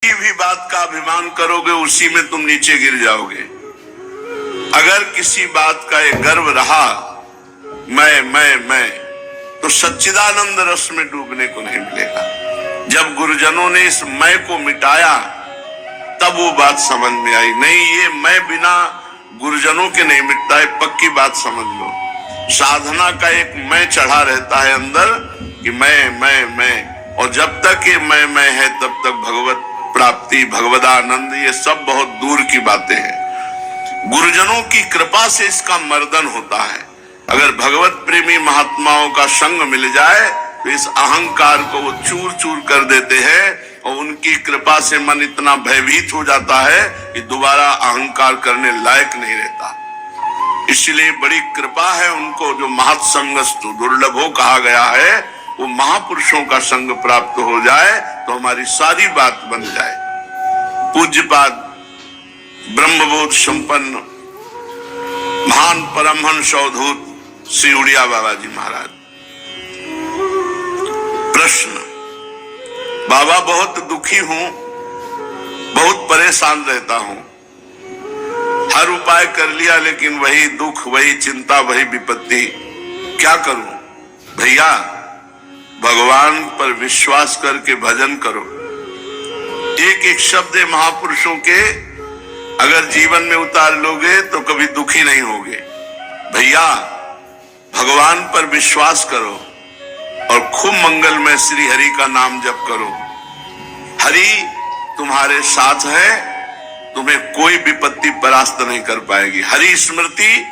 किसी भी बात का अभिमान करोगे उसी में तुम नीचे गिर जाओगे। अगर किसी बात का एक गर्व रहा मैं तो सच्चिदानंद रस में डूबने को नहीं मिलेगा। जब गुरुजनों ने इस मैं को मिटाया तब वो बात समझ में आई। नहीं, ये मैं बिना गुरुजनों के नहीं मिटता है, पक्की बात समझ लो। साधना का एक मैं चढ़ा रहता है अंदर कि मैं, और जब तक ये मैं है तब तक भगवत प्राप्ति, भगवदानंद, ये सब बहुत दूर की बातें हैं। गुरुजनों की कृपा से इसका मर्दन होता है। अगर भगवत प्रेमी महात्माओं का संग मिल जाए तो इस अहंकार को वो चूर चूर कर देते हैं और उनकी कृपा से मन इतना भयभीत हो जाता है कि दोबारा अहंकार करने लायक नहीं रहता। इसलिए बड़ी कृपा है उनको जो महत्संगस्तु दुर्लभो कहा गया है, वो महापुरुषों का संग प्राप्त हो जाए तो हमारी सारी बात बन जाए। पूज्यपाद ब्रह्मबोध संपन्न महान परमहंस अवधूत श्री उड़िया बाबा जी महाराज। प्रश्न: बाबा, बहुत दुखी हूं, बहुत परेशान रहता हूं, हर उपाय कर लिया लेकिन वही दुख, वही चिंता, वही विपत्ति, क्या करूं? भैया, भगवान पर विश्वास करके भजन करो। एक एक शब्द महापुरुषों के अगर जीवन में उतार लोगे तो कभी दुखी नहीं होगे। भैया, भगवान पर विश्वास करो और खूब मंगलमय श्री हरि का नाम जप करो। हरि तुम्हारे साथ है, तुम्हें कोई विपत्ति परास्त नहीं कर पाएगी। हरि स्मृति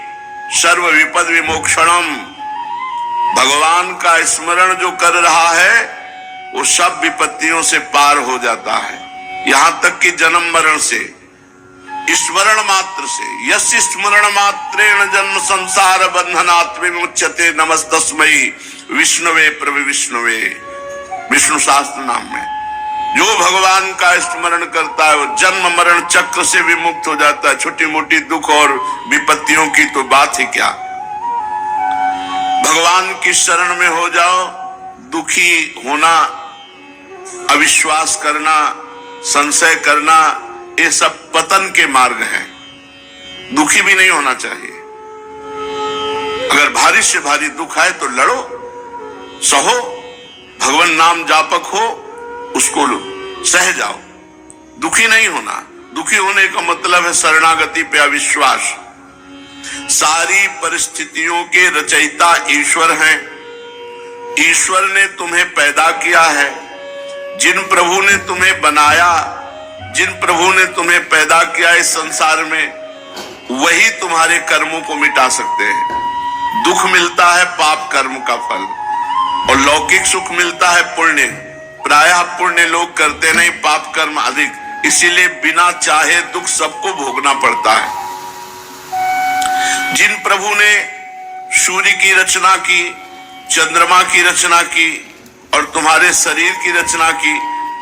सर्व विपद विमोक्षणम। भगवान का स्मरण जो कर रहा है वो सब विपत्तियों से पार हो जाता है, यहां तक कि जन्म मरण से, स्मरण मात्र से। यस्य स्मरण मात्रेण जन्म संसार बंधनात् विमुच्यते नमस्तस्मै विष्णुवे प्रभु विष्णुवे। विष्णु शास्त्र नाम में जो भगवान का स्मरण करता है वो जन्म मरण चक्र से विमुक्त हो जाता है। छोटी मोटी दुख और विपत्तियों की तो बात ही क्या। भगवान की शरण में हो जाओ। दुखी होना, अविश्वास करना, संशय करना, ये सब पतन के मार्ग हैं। दुखी भी नहीं होना चाहिए। अगर भारी से भारी दुख आए तो लड़ो, सहो, भगवान नाम जापक हो, उसको सह जाओ। दुखी नहीं होना। दुखी होने का मतलब है शरणागति पे अविश्वास। सारी परिस्थितियों के रचयिता ईश्वर हैं। ईश्वर ने तुम्हें पैदा किया है। जिन प्रभु ने तुम्हें बनाया, जिन प्रभु ने तुम्हें पैदा किया इस संसार में, वही तुम्हारे कर्मों को मिटा सकते हैं। दुख मिलता है पाप कर्म का फल, और लौकिक सुख मिलता है पुण्य। प्रायः पुण्य लोग करते नहीं, पाप कर्म अधिक, इसीलिए बिना चाहे दुख सबको भोगना पड़ता है। जिन प्रभु ने सूर्य की रचना की, चंद्रमा की रचना की और तुम्हारे शरीर की रचना की,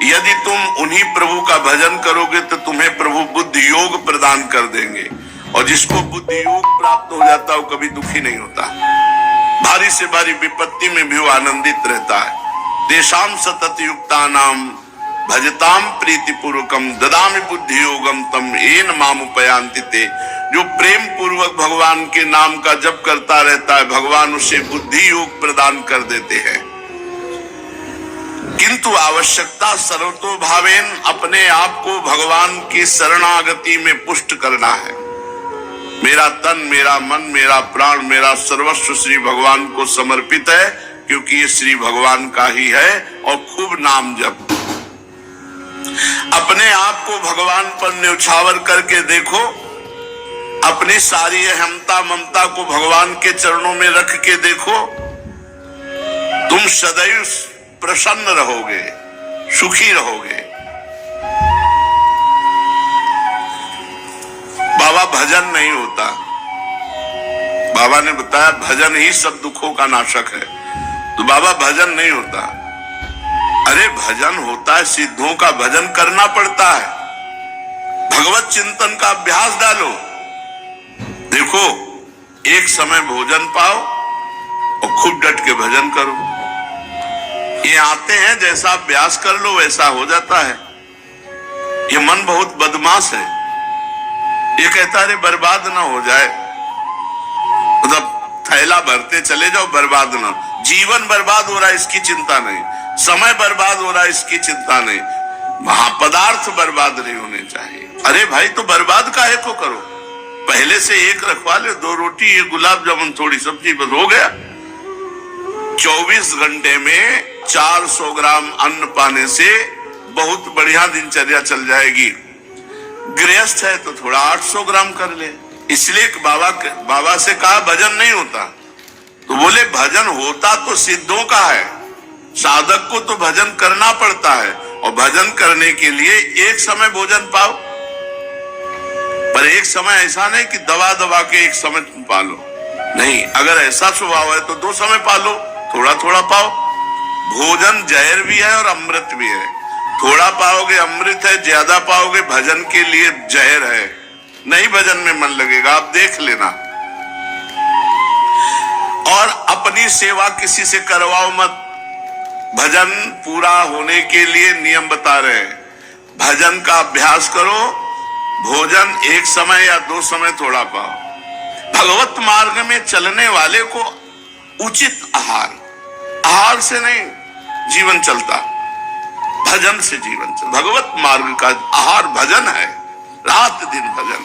यदि तुम उन्हीं प्रभु का भजन करोगे तो तुम्हें प्रभु बुद्धि योग प्रदान कर देंगे। और जिसको बुद्धि योग प्राप्त हो जाता है वो कभी दुखी नहीं होता। भारी से भारी विपत्ति में भी वो आनंदित रहता है। तेषाम सतत युक्तानाम भजताम प्रीति पूर्वकम ददामि बुद्धि योगम तम येन माम उपयान्ति ते। जो प्रेम पूर्वक भगवान के नाम का जप करता रहता है, भगवान उसे बुद्धि योग प्रदान कर देते हैं। किंतु आवश्यकता सर्वतो भावेन अपने आप को भगवान की शरणागति में पुष्ट करना है। मेरा तन, मेरा मन, मेरा प्राण, मेरा सर्वस्व श्री भगवान को समर्पित है, क्योंकि ये श्री भगवान का ही है। और खूब नाम जप। अपने आप को भगवान पर न्यौछावर करके देखो। अपनी सारी अहमता ममता को भगवान के चरणों में रख के देखो। तुम सदैव प्रसन्न रहोगे, सुखी रहोगे। बाबा, भजन नहीं होता। बाबा ने बताया भजन ही सब दुखों का नाशक है। तो बाबा, भजन नहीं होता। अरे भजन होता है, सिद्धों का भजन करना पड़ता है। भगवत चिंतन का अभ्यास डालो। देखो, एक समय भोजन पाओ और खूब डट के भजन करो। ये आते हैं, जैसा अभ्यास कर लो वैसा हो जाता है। मन बहुत बदमाश है। ये कहता है बर्बाद ना हो जाए, मतलब थैला भरते चले जाओ, बर्बाद ना। जीवन बर्बाद हो रहा है इसकी चिंता नहीं, समय बर्बाद हो रहा है इसकी चिंता नहीं, वहां पदार्थ बर्बाद नहीं होने चाहिए। अरे भाई तो बर्बाद काहे को करो, पहले से एक रखवा ले, 2 रोटी, 1 गुलाब जामुन, थोड़ी सब्जी, बस हो गया। 24 घंटे में 400 ग्राम अन्न पाने से बहुत बढ़िया दिनचर्या चल जाएगी। गृहस्थ है तो थोड़ा 800 ग्राम कर ले। इसलिए बाबा से कहा भजन नहीं होता, तो बोले भजन होता तो सिद्धों का है, साधक को तो भजन करना पड़ता है, और भजन करने के लिए एक समय भोजन पाओ, पर एक समय ऐसा नहीं कि दबा दबा के एक समय तुम पालो, नहीं। अगर ऐसा स्वभाव है तो 2 समय पालो, थोड़ा थोड़ा पाओ। भोजन जहर भी है और अमृत भी है, थोड़ा पाओगे अमृत है, ज्यादा पाओगे भजन के लिए जहर है, नहीं भजन में मन लगेगा, आप देख लेना। और अपनी सेवा किसी से करवाओ मत। भजन पूरा होने के लिए नियम बता रहे हैं, भजन का अभ्यास करो, भोजन 1 समय या 2 समय थोड़ा पाओ। भगवत मार्ग में चलने वाले को उचित आहार से नहीं जीवन चलता, भजन से जीवन चलता। भगवत मार्ग का आहार भजन है, रात दिन भजन।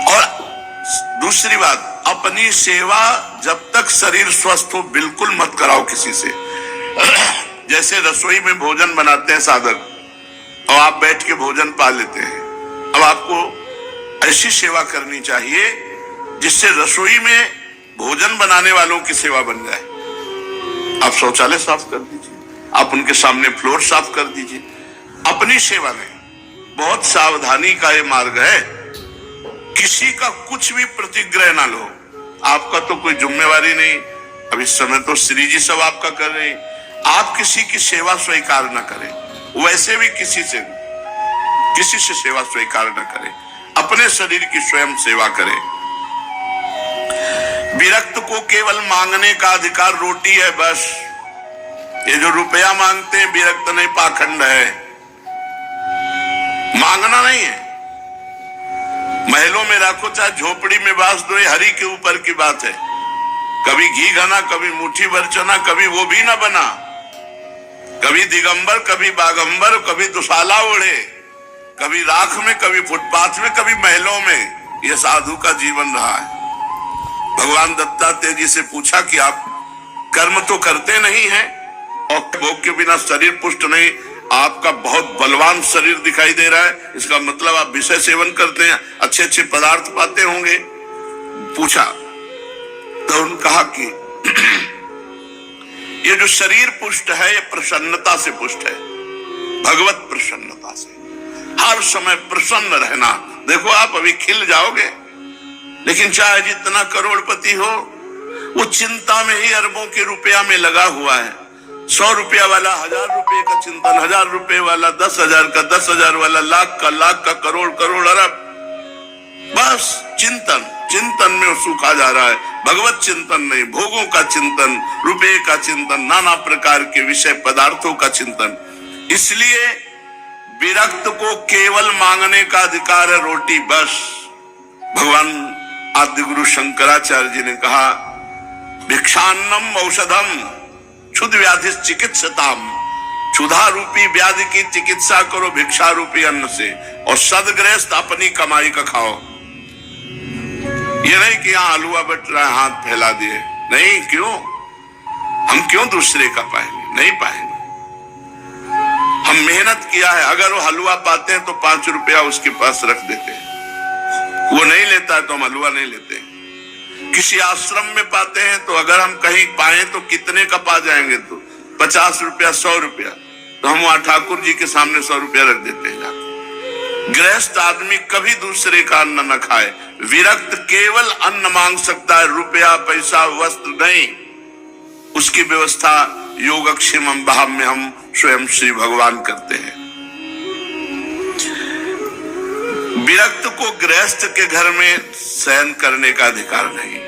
और दूसरी बात, अपनी सेवा जब तक शरीर स्वस्थ हो बिल्कुल मत कराओ किसी से। जैसे रसोई में भोजन बनाते हैं साधक, और आप बैठ के भोजन पा लेते हैं, अब आपको ऐसी सेवा करनी चाहिए जिससे रसोई में भोजन बनाने वालों की सेवा बन जाए। आप शौचालय साफ कर दीजिए, आप उनके सामने फ्लोर साफ कर दीजिए, अपनी सेवा में। बहुत सावधानी का ये मार्ग है, किसी का कुछ भी प्रतिग्रह ना लो। आपका तो कोई जिम्मेवारी नहीं, अब इस समय तो श्री जी सब आपका कर रहे हैं, आप किसी की सेवा स्वीकार न करें, वैसे भी किसी से सेवा स्वीकार न करें, अपने शरीर की स्वयं सेवा करें। विरक्त को केवल मांगने का अधिकार रोटी है बस। ये जो रुपया मांगते हैं विरक्त नहीं, पाखंड है, मांगना नहीं है। महलों में रखो चाहे झोपड़ी में बांस दो, हरि के ऊपर की बात है। कभी घी घना, कभी मुट्ठी भर चना, कभी वो भी ना बना, कभी दिगंबर, कभी बागंबर, कभी दुशाला ओढ़े, कभी राख में, कभी फुटपाथ में, कभी महलों में। यह साधु का जीवन रहा है। भगवान दत्तात्रेय जी से पूछा कि आप कर्म तो करते नहीं हैं और भोग के बिना शरीर पुष्ट नहीं, आपका बहुत बलवान शरीर दिखाई दे रहा है, इसका मतलब आप विषय सेवन करते हैं, अच्छे अच्छे पदार्थ पाते होंगे। पूछा तो उन्होंने कहा कि ये जो शरीर पुष्ट है ये प्रसन्नता से पुष्ट है, भगवत प्रसन्नता से। हर समय प्रसन्न रहना। देखो आप अभी खिल जाओगे, लेकिन चाहे जितना करोड़पति हो, वो चिंता में ही अरबों के रुपया में लगा हुआ है। 100 रुपया वाला 1000 रुपये का चिंतन, 1000 रुपये वाला 10,000 का, 10,000 वाला लाख का, करोड़ करोड़ अरब, बस चिंतन में वो सूखा जा रहा है। भगवत चिंतन नहीं, भोगों का चिंतन, रुपये का चिंतन, नाना प्रकार के विषय पदार्थों का चिंतन। इसलिए विरक्त को केवल मांगने का अधिकार है रोटी बस। भगवान आदि गुरु शंकराचार्य जी ने कहा, भिक्षान्नम औषधम क्षुध व्याधि चिकित्सताम। क्षुधा रूपी व्याधि की चिकित्सा करो भिक्षा रूपी अन्न से, और सदगृहस्थ अपनी कमाई का खाओ। ये नहीं कि यहाँ हलवा बट रहा है, हाथ फैला दिए, नहीं। क्यों? हम क्यों दूसरे का पाएंगे? नहीं पाएंगे। हम मेहनत किया है, अगर वो हलवा पाते हैं तो 5 रुपया उसके पास रख देते हैं, वो नहीं लेता है तो हम हलवा नहीं लेते। किसी आश्रम में पाते हैं तो अगर हम कहीं पाए तो कितने का पा जाएंगे, तो 50 रुपया, 100 रुपया, तो हम वहां ठाकुर जी के सामने 100 रुपया रख देते हैं जाके। गृहस्थ आदमी कभी दूसरे का अन्न न खाए। विरक्त केवल अन्न मांग सकता है, रुपया, पैसा, वस्त्र नहीं। उसकी व्यवस्था योगक्षेमम भाव में हम स्वयं श्री भगवान करते हैं। विरक्त को गृहस्थ के घर में शयन करने का अधिकार नहीं।